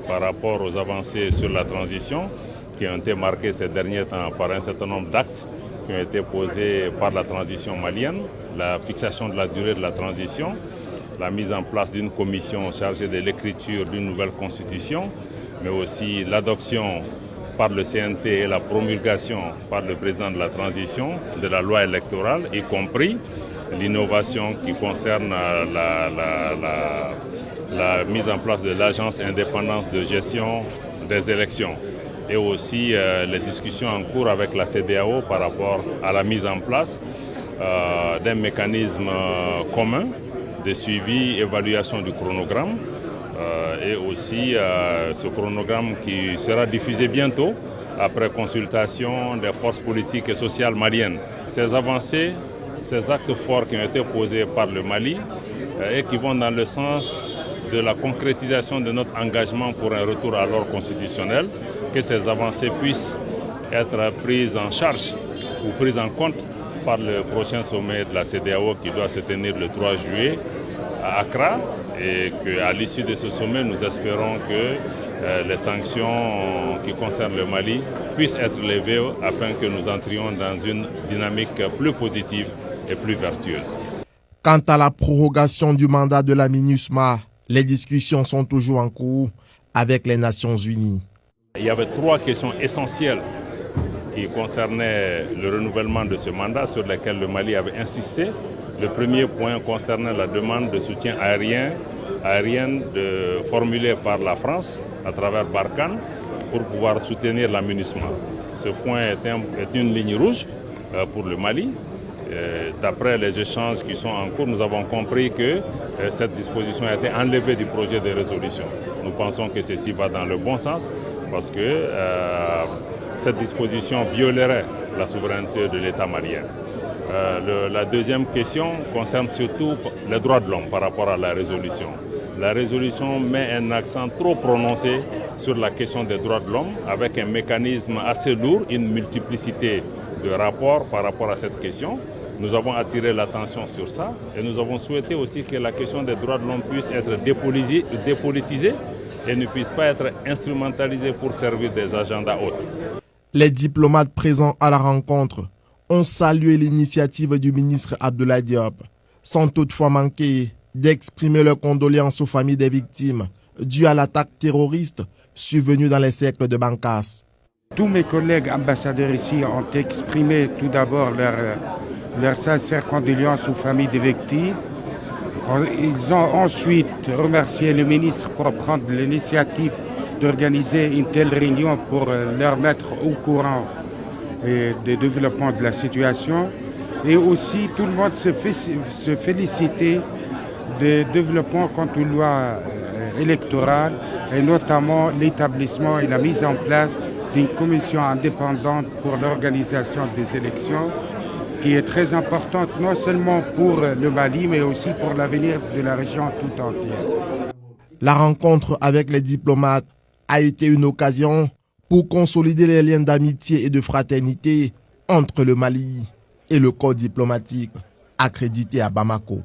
par rapport aux avancées sur la transition qui ont été marquées ces derniers temps par un certain nombre d'actes qui ont été posés par la transition malienne, la fixation de la durée de la transition, la mise en place d'une commission chargée de l'écriture d'une nouvelle constitution, mais aussi l'adoption par le CNT et la promulgation par le président de la transition de la loi électorale, y compris l'innovation qui concerne la mise en place de l'agence indépendante de gestion des élections et aussi les discussions en cours avec la CEDEAO par rapport à la mise en place d'un mécanisme commun de suivi et évaluation du chronogramme et aussi ce chronogramme qui sera diffusé bientôt après consultation des forces politiques et sociales maliennes. Ces avancées, ces actes forts qui ont été posés par le Mali et qui vont dans le sens de la concrétisation de notre engagement pour un retour à l'ordre constitutionnel, que ces avancées puissent être prises en charge ou prises en compte par le prochain sommet de la CEDEAO qui doit se tenir le 3 juillet à Accra et qu'à l'issue de ce sommet, nous espérons que les sanctions qui concernent le Mali puissent être levées afin que nous entrions dans une dynamique plus positive et plus vertueuse. Quant à la prorogation du mandat de la MINUSMA, les discussions sont toujours en cours avec les Nations Unies. Il y avait 3 questions essentielles qui concernaient le renouvellement de ce mandat sur lesquelles le Mali avait insisté. Le premier point concernait la demande de soutien aérien formulée par la France à travers Barkhane pour pouvoir soutenir la MINUSMA. Ce point est une ligne rouge pour le Mali. D'après les échanges qui sont en cours, nous avons compris que cette disposition a été enlevée du projet de résolution. Nous pensons que ceci va dans le bon sens parce que cette disposition violerait la souveraineté de l'État malien. La deuxième question concerne surtout les droits de l'homme par rapport à la résolution. La résolution met un accent trop prononcé sur la question des droits de l'homme avec un mécanisme assez lourd, une multiplicité de rapports par rapport à cette question. Nous avons attiré l'attention sur ça et nous avons souhaité aussi que la question des droits de l'homme puisse être dépolitisée et ne puisse pas être instrumentalisée pour servir des agendas autres. Les diplomates présents à la rencontre ont salué l'initiative du ministre Abdoulaye Diop, sans toutefois manquer d'exprimer leurs condoléances aux familles des victimes dues à l'attaque terroriste survenue dans les cercles de Bankas. Tous mes collègues ambassadeurs ici ont exprimé tout d'abord leurs sincères condoléances aux familles des victimes. Ils ont ensuite remercié le ministre pour prendre l'initiative d'organiser une telle réunion pour leur mettre au courant des développements de la situation. Et aussi, tout le monde se félicitait des développements quant aux lois électorales et notamment l'établissement et la mise en place d'une commission indépendante pour l'organisation des élections qui est très importante non seulement pour le Mali mais aussi pour l'avenir de la région tout entière. La rencontre avec les diplomates a été une occasion pour consolider les liens d'amitié et de fraternité entre le Mali et le corps diplomatique accrédité à Bamako.